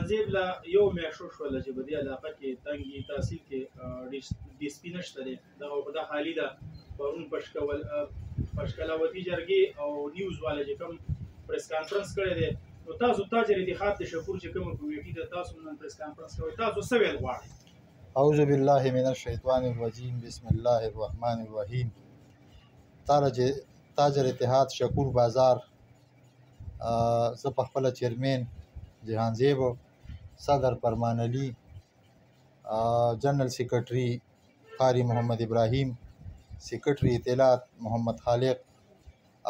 جهانزیب لا یو میاشت وشوله چې په دې علاقه کې تنګي تحصیل کې ډي سپي نشته دی دا حالي ده پرون پشکلاوتي جرګې او نیوز والا چې کوم پریس کانفرنس کړی دی نو تاسو تاجر اتحاد شکور چې کوم کویټي د تاسو نن پریس کانفرنس کوي تاسو څه ویل غواړئ؟ اعوذ بالله من الشیطان الرجیم بسم الله الرحمن الرحیم. تاجر اتحاد شکور بازار زه په خپله چیرمین جهانزیب صدر فرمان علي جنرال سیکرټري قاری محمد ابراهیم سیکرټري اطلاعات محمد خالق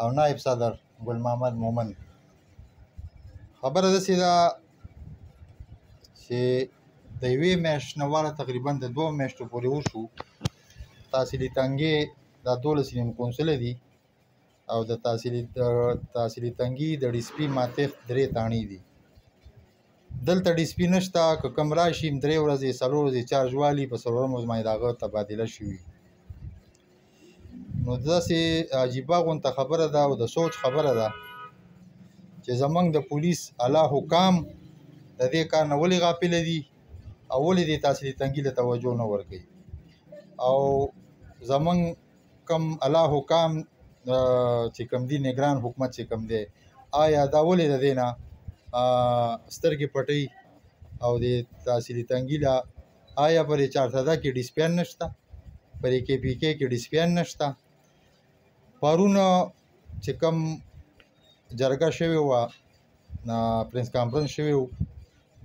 او نائب صدر ګل محمد مومن. خبره داسې ده چې د یوې میاشت نه واره تقریبا د 2 میاشتو پورې وشو تحصیلي تنګې دا 12 نیم کونسله دي او د تحصیلي تنګي د ډي سپي ماتښت 3 تاڼې دي. دلته ډي سپي نشته که کوم راشي 3 ورځې 4 ورځې چارج والي په څلورم ورځ باندې د هغه تبادله شوي. نو داسې عجیبه غونته خبره ده او د سوچ خبره ده چې زمونږ د پولیس اعلی حکام د دې کار نه ولې غافله دي او ولې دې تحصیلي تنګي له توجه نه ورکوي او زمونږ کم اعلی حکام چې کوم دي نگران حکومت چې کوم دی آیا دا ولې د دې نه سترګې پټوي او د تحصیلي تنګي له آیا پرې چارسده کې ډسپین نشته پرې کې پی کې کې ډسپین نشته. پرون چې کوم جرګه شوې وه پرنس کانفرنس شوی و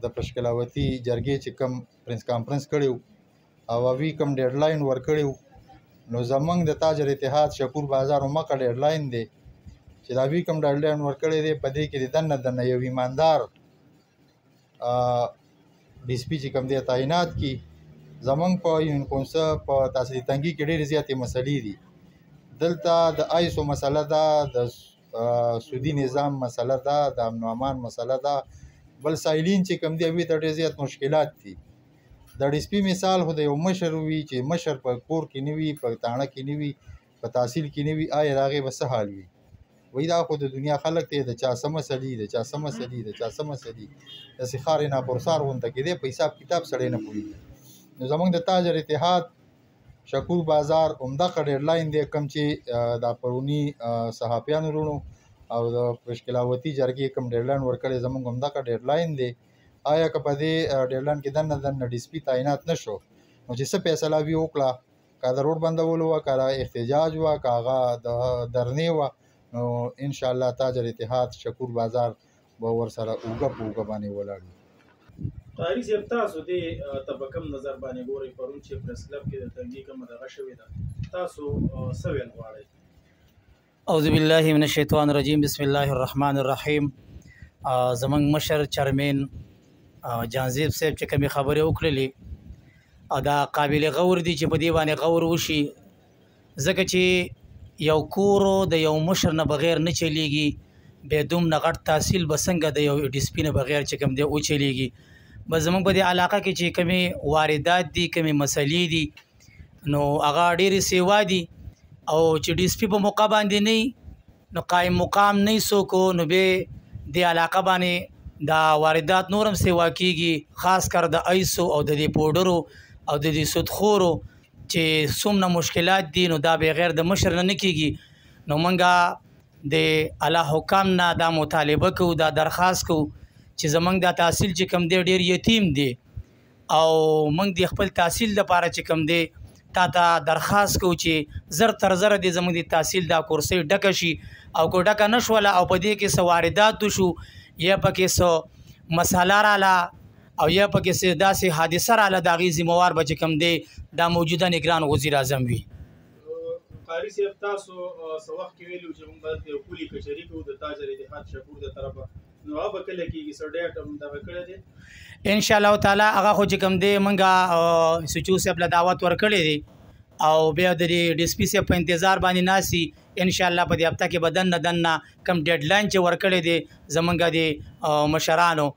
د پشکلاوتي جرګې چې کوم پرنس کانفرنس کړی و او هغوی کوم ډیډلاین ورکړی و نو زمونږ د تاجر اتحاد شکور بازار مکه ډیډلاین دی چې د هغوی کوم ډیډلاین ورکړی دی په دې کې د دننه یو ایماندار ډي سپي چې کوم دی تعینات کړي. زمونږ په یونین کونسل په تحصیلي تنګي کې ډېرې زیاتې مسلې دي. دلته د آیسو مسله ده د سودي نظام مسله ده د امن و امان مسله ده بل سایلین چې کوم دی هغوی ته ډېر زیات مشکلات دي. د ډي سپي مثال خو د یو مشر وي چې مشر په کور کې نه وي په تاڼه کې نه وي په تحصیل کې نه وي آیا د هغې به څه حال وي؟ وایي دا خو د دنیا خلک دی د چا څه مسلې د چا څه مسلې د چا څه مسلې داسې خارې ناپرسار غونته کې دی په حساب کتاب سړی نه پوهېږي. نو زمونږ د تاجر اتحاد شکور بازار همدغه ډیډلاین دی کوم چې دا پروني صحافیانو وروڼو او د پشکلاوتي جرګې کوم ډیډلاین ورکړی زمونږ همدغه ډیډلاین دی. آیا که په دې ډیډلاین کې دننه ډي سپي تعینات نه شو نو چې څه فیصله وي وکړه که د روډ بندولو وه که احتجاج وه که هغه د درنې وه نو انشاءالله تاجر اتحاد شکور بازار به ورسره اوږه په اوږه باندې ولاړ وي. قاري صاحب تاسو دې ته په کوم نظر باندې ګورئ پرون چې پریس کلب کې د تنګي کومه دغه شوې ده تاسو څه ویل غواړئ؟ اعوذ بالله من الشیطان الرجیم بسم الله الرحمن الرحیم. زمونږ مشر چیرمین جهانزیب صاحب چې کومې خبرې وکړلې دا قابل غور دي چې په دې باندې غور وشي ځکه چې یو کور د یو مشر نه بغیر نه چلیږي بیا دومره غټ تحصیل به څنګه د یو ډي سپي نه بغیر چې کوم دی وچلیږي. بس زموږ په دې علاقه کې چې کومې واردات دي کومې مسلې دي نو هغه ډېرې سیوا دي او چې ډي سپي په موقع باندې نه نو قایم مقام نه څوک نو به دې علاقه باندې دا واردات نورم سیوا کیږي خاص کر د ایسو او د دې پوډرو او د دې سودخورو چې څومره مشکلات دي نو دا بغیر د مشر نه کیږي. نو منګه د اعلی حکام نه دا مطالبه کوو دا درخواست کوو چې زمونږ دا تحصیل چې کوم دی ډېر یتیم دی او موږ د خپل تحصیل لپاره چې کوم دی تا ته درخواست کوو چې زر تر زره د زموږ د تحصیل دا کورسۍ ډکه شي او که ډکه نه شوله او په دې کې څه واردات وشو یا پکې څه مساله راله او یا پکې څه داسې حادثه راله د هغې ذمهوار به چې کوم دی دا موجوده نگران وزیر اعظم وي. قاري صاحب تاسو څه وخت کې ویلي چې موږ باید یو پولي کچهري کوو د تاجر اتحاد شکور د طرفه نو هغه به کله کېږي څه ډېټ هم دغه کړی دی انشاءالله تعالی هغه خو چې کوم دی موږ سچو صاحب له دعوت ورکړی دی او بیا د ډي سپي صاحب په انتظار باندې ناسي انشاءالله په دې هفته کې به دننه کم ډیډلاین چې ورکړی دی زمونږ د مشرانو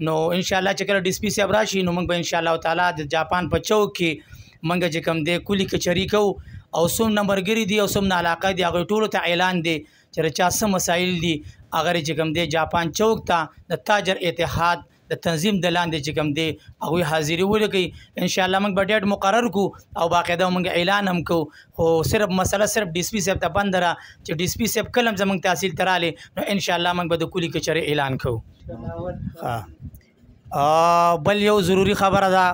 نو انشاءالله چې کله ډي سپي صاحب راشي نو موږ به انشاءالله تعالی د جاپان په چوک کې موږ چې کوم دی کلي کچهري کوو او څومره ملګري دي او څومره علاقه دي هغوی ټولو ته اعلان دی چې چا څه مسایل دي هغه چې کوم دی جاپان چوک ته د تاجر اتحاد د تنظیم د لاندې چې کوم دی هغوی حاضري ولیکي انشاءالله موږ به ډیټ مقرر کړو او باقاعده موږ اعلان هم کوو خو صرف مسله صرف ډي سي پي صاحب ته بند ده چې ډي سي پي صاحب کله هم زموږ تحصیل ته رالی نو انشاءالله موږ به د کلي کچرې اعلان کوو. بل یو ضروري خبره ده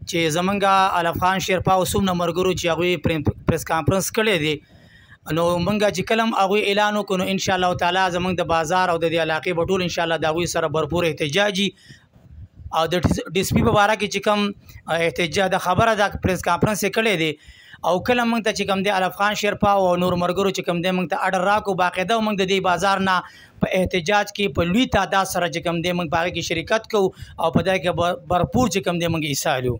چې زمونږ علف خان شیرپا او څومره ملګرو چې هغوی پریس کانفرنس کړی دی نو مونږ چې کله هم هغوی اعلان وکړو نو انشاءالله تعالی زمونږ د بازار او د دې علاقې به ټول انشاءالله د هغوی سره بھرپور احتجاجي او د ډي سي پي په باره کې چې کوم احتجاج د خبره د پریس کانفرنس یې کړی دی او کله موږ ته چې کوم دی علف خان شیرپا او نور ملګرو چې کوم دی موږ ته اډر راکړو باقاعده موږ د دې بازار نه په احتجاج کې په لوی تعداد سره چې کوم دی موږ په هغې کې شرکت کوو او په دې کې بھرپور چې کوم دی موږ حصه اخلو.